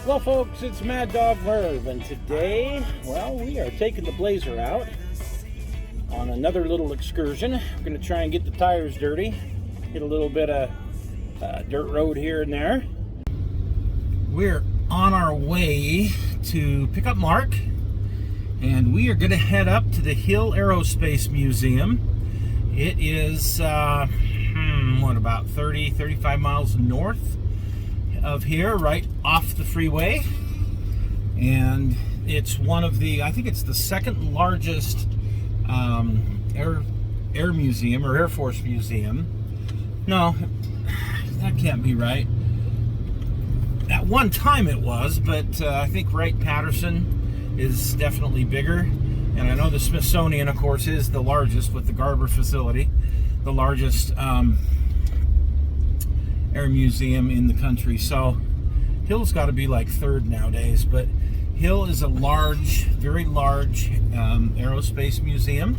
Well, folks, it's Mad Dog Merv, and today, well, we are taking the Blazer out on another little excursion. We're going to try and get the tires dirty, get a little bit of dirt road here and there. We're on our way to pick up Mark, and we are going to head up to the Hill Aerospace Museum. It is, about 35 miles north of here, right off the freeway. And it's one of the, I think it's the second largest air museum or Air Force museum. No, that can't be right. At one time it was, but I think Wright-Patterson is definitely bigger. And I know the Smithsonian, of course, is the largest with the Garber facility, the largest air museum in the country. So Hill's got to be like third nowadays, but Hill is a large, very large aerospace museum,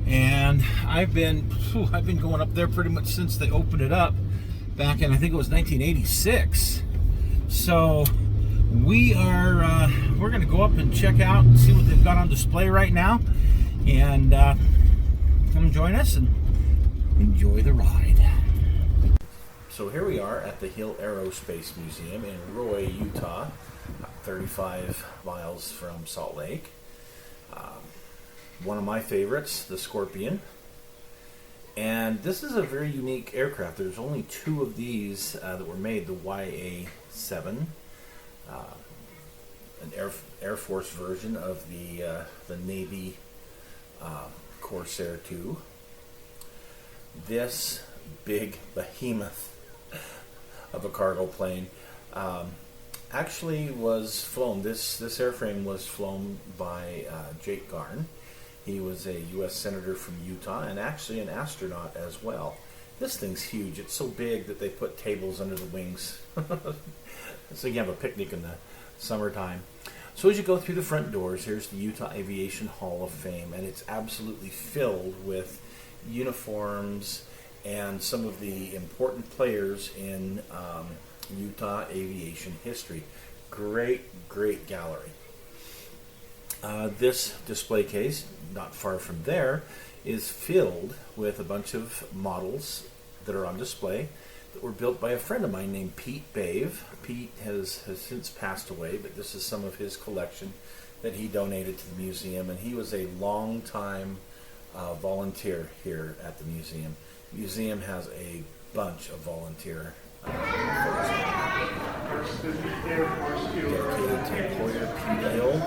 and I've been going up there pretty much since they opened it up back in, I think it was 1986. So we're going to go up and check out and see what they've got on display right now, and come join us and enjoy the ride. So here we are at the Hill Aerospace Museum in Roy, Utah, 35 miles from Salt Lake. One of my favorites, the Scorpion. And this is a very unique aircraft. There's only two of these that were made, the YA-7, an Air Force version of the Navy Corsair II. This big behemoth of a cargo plane actually was flown. This airframe was flown by Jake Garn. He was a U.S. Senator from Utah and actually an astronaut as well. This thing's huge. It's so big that they put tables under the wings so you can have a picnic in the summertime. So as you go through the front doors, here's the Utah Aviation Hall of Fame, and it's absolutely filled with uniforms and some of the important players in Utah aviation history. Great gallery. This display case, not far from there, is filled with a bunch of models that are on display that were built by a friend of mine named Pete Bave. Pete has since passed away, but this is some of his collection that he donated to the museum, and he was a long-time volunteer here at the museum. The museum has a bunch of volunteer dedicated to employer Pete Hill,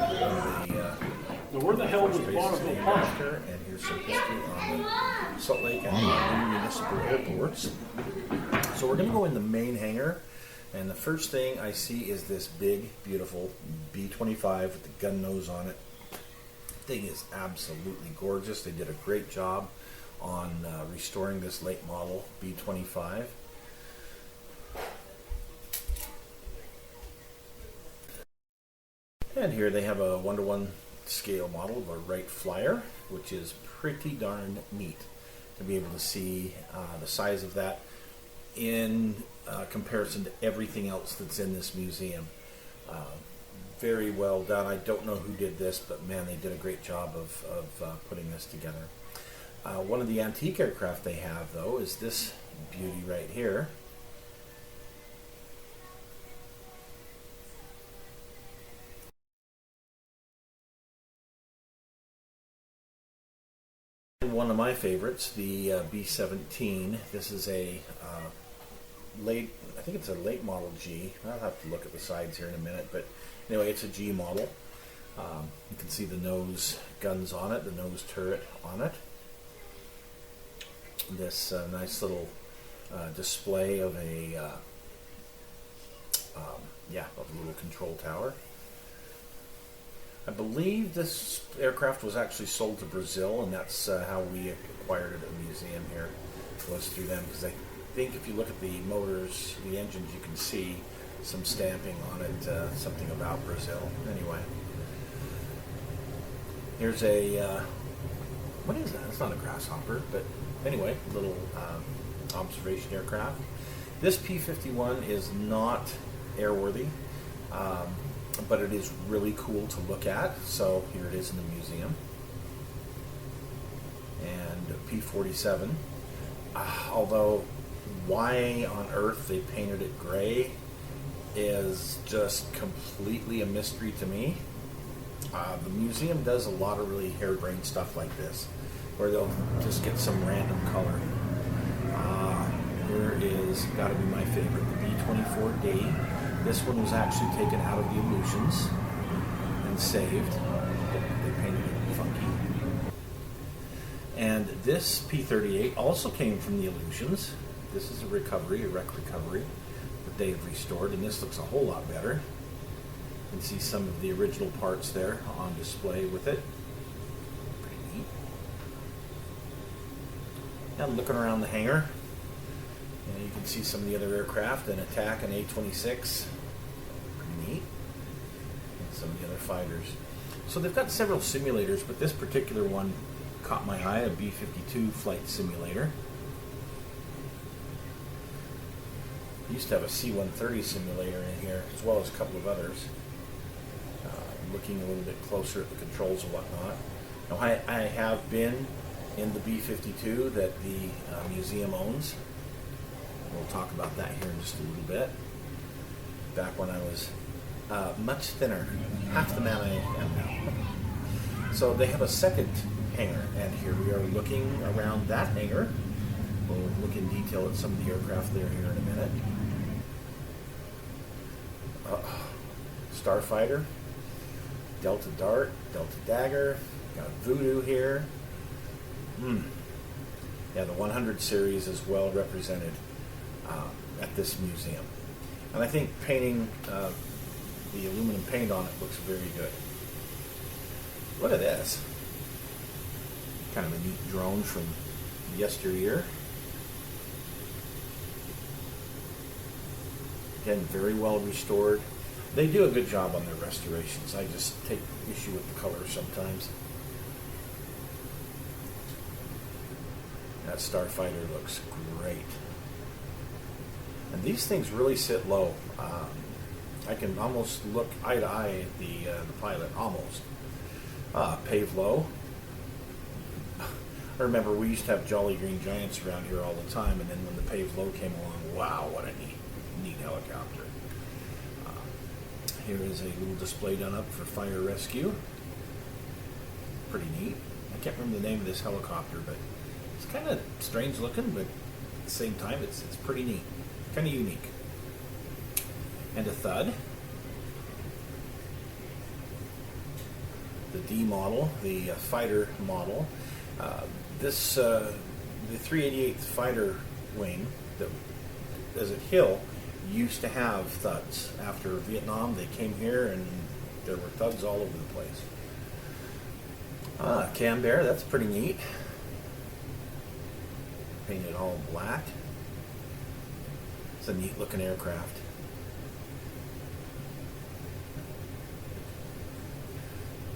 where the hell was bottom named after, and here's some history on the Salt Lake and municipal airports. So we're going to go in the main hangar, and the first thing I see is this big, beautiful B-25 with the gun nose on it. The thing is absolutely gorgeous. They did a great job on restoring this late model B-25. And here they have a 1:1 scale model of a Wright Flyer, which is pretty darn neat to be able to see the size of that in comparison to everything else that's in this museum. Very well done. I don't know who did this, but man, they did a great job of putting this together. One of the antique aircraft they have, though, is this beauty right here. One of my favorites, the B-17. This is a late, I think it's a late model G. I'll have to look at the sides here in a minute, but anyway, it's a G model. You can see the nose guns on it, the nose turret on it. This nice little display of a little control tower. I believe this aircraft was actually sold to Brazil, and that's how we acquired it at the museum here. It was through them, because I think if you look at the motors, the engines, you can see some stamping on it, something about Brazil. Anyway, here's a, what is that? It's not a grasshopper, but anyway, little observation aircraft. This P-51 is not airworthy. but it is really cool to look at. So here it is in the museum. And P-47, although why on earth they painted it gray is just completely a mystery to me. The museum does a lot of really harebrained stuff like this, where they'll just get some random color. Here is got to be my favorite, the B-24D. This one was actually taken out of the Illusions and saved. They painted it funky. And this P-38 also came from the Illusions. This is a recovery, a wreck recovery that they have restored, and this looks a whole lot better. You can see some of the original parts there on display with it. Pretty neat. Now looking around the hangar, and you can see some of the other aircraft, an Attack, an A-26. Pretty neat. And some of the other fighters. So they've got several simulators, but this particular one caught my eye, a B-52 flight simulator. I used to have a C-130 simulator in here, as well as a couple of others. Looking a little bit closer at the controls and whatnot. Now, I have been in the B-52 that the museum owns. We'll talk about that here in just a little bit. Back when I was much thinner, half the man I am now. So they have a second hangar, and here we are looking around that hangar. We'll look in detail at some of the aircraft there here in a minute. Starfighter, Delta Dart, Delta Dagger, got Voodoo here. Yeah, the 100 series is well represented at this museum. And I think painting the aluminum paint on it looks very good. Look at this. Kind of a neat drone from yesteryear. Again, very well restored. They do a good job on their restorations. I just take issue with the color sometimes. That Starfighter looks great. And these things really sit low. I can almost look eye to eye at the pilot, almost. Pave low. I remember we used to have Jolly Green Giants around here all the time, and then when the Pave Low came along, wow, what a neat helicopter. Here is a little display done up for fire rescue. Pretty neat. I can't remember the name of this helicopter, but it's kind of strange looking, but at the same time, it's pretty neat. Kind of unique. And a Thud. The D model, the fighter model. The 388th Fighter Wing that is at Hill used to have Thuds. After Vietnam, they came here and there were Thuds all over the place. Canberra, that's pretty neat. Painted all black. It's a neat looking aircraft.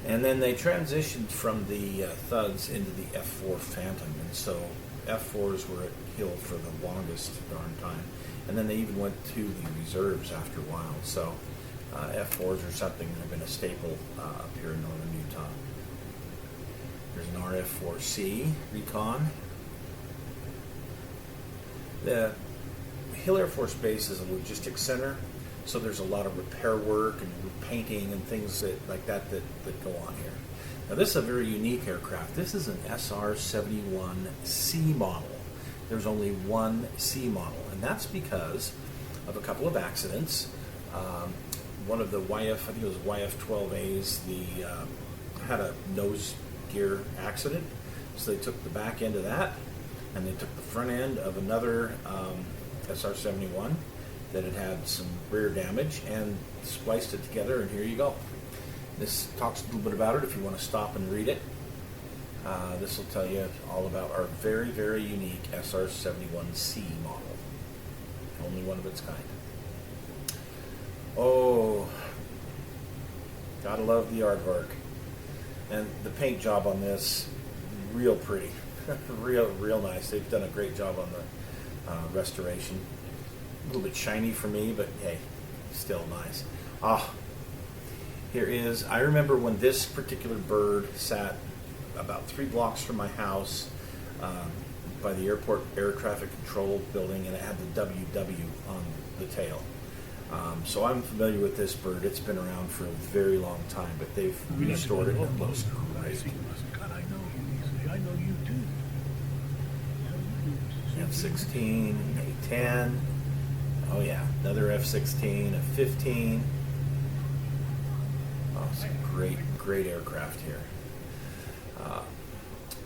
And then they transitioned from the Thuds into the F-4 Phantom, and so F-4s were at Hill for the longest darn time. And then they even went to the reserves after a while. So F-4s are something that have been a staple up here in northern Utah. There's an RF-4C Recon. The Hill Air Force Base is a logistics center, so there's a lot of repair work and painting and things like that go on here. Now this is a very unique aircraft. This is an SR-71C model. There's only one C model, and that's because of a couple of accidents. One of the YF, I think it was YF-12As, had a nose gear accident, so they took the back end of that, and they took the front end of another SR-71 that had some rear damage and spliced it together, and here you go. This talks a little bit about it if you want to stop and read it. This will tell you all about our very, very unique SR-71C model. Only one of its kind. Oh, gotta love the aardvark. And the paint job on this, real pretty. real nice. They've done a great job on the restoration. A little bit shiny for me, but hey, still nice. Ah, here is, I remember when this particular bird sat about 3 blocks from my house by the airport air traffic control building, and it had the WW on the tail. So I'm familiar with this bird. It's been around for a very long time, but they've restored it. It looks great. God, I know you. I know you too. F-16, A-10. Oh yeah, another F-16, a 15. Oh, some great aircraft here.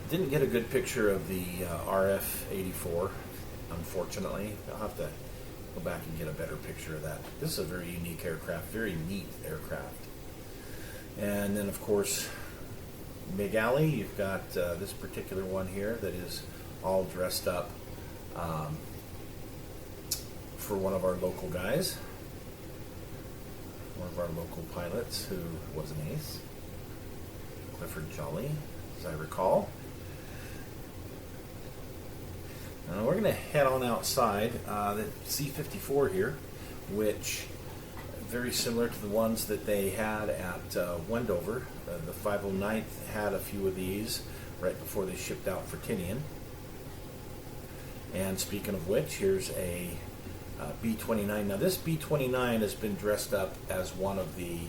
Didn't get a good picture of the RF-84, unfortunately. I'll have to go back and get a better picture of that. This is a very unique aircraft, very neat aircraft. And then, of course, Big Alley, you've got this particular one here that is all dressed up for one of our local guys, one of our local pilots who was an ace, Clifford Jolly, as I recall. Now we're going to head on outside. The C-54 here, which very similar to the ones that they had at Wendover. The 509th had a few of these right before they shipped out for Tinian. And speaking of which, here's a B-29. Now this B-29 has been dressed up as one of the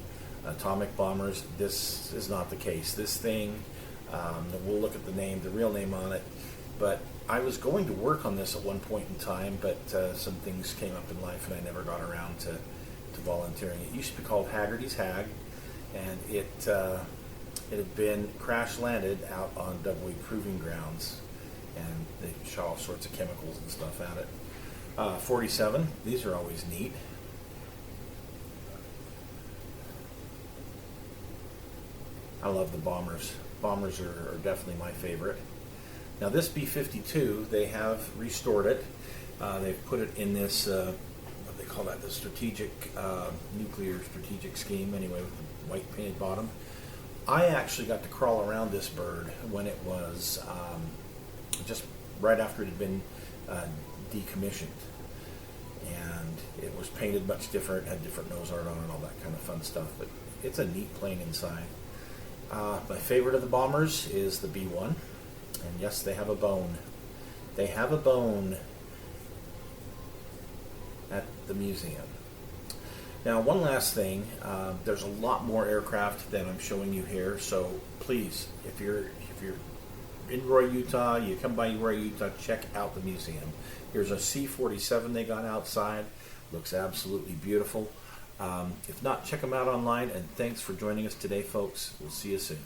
atomic bombers. This is not the case. This thing, we'll look at the name, the real name on it, but I was going to work on this at one point in time, but some things came up in life and I never got around to volunteering. It used to be called Haggerty's Hag, and it had been crash landed out on Doubleweed Proving Grounds, and they shot all sorts of chemicals and stuff at it. 47, these are always neat. I love the bombers. Bombers are definitely my favorite. Now this B-52, they have restored it. They've put it in this, what they call that, the strategic, nuclear strategic scheme, anyway, with the white painted bottom. I actually got to crawl around this bird when it was just right after it had been decommissioned. And it was painted much different, had different nose art on it, all that kind of fun stuff. But it's a neat plane inside. My favorite of the bombers is the B-1. And yes, they have a bone. They have a bone at the museum. Now, one last thing. There's a lot more aircraft than I'm showing you here. So please, if you're in Roy, Utah, you come by Roy, Utah, check out the museum. Here's a C-47 they got outside. Looks absolutely beautiful. If not, check them out online. And thanks for joining us today, folks. We'll see you soon.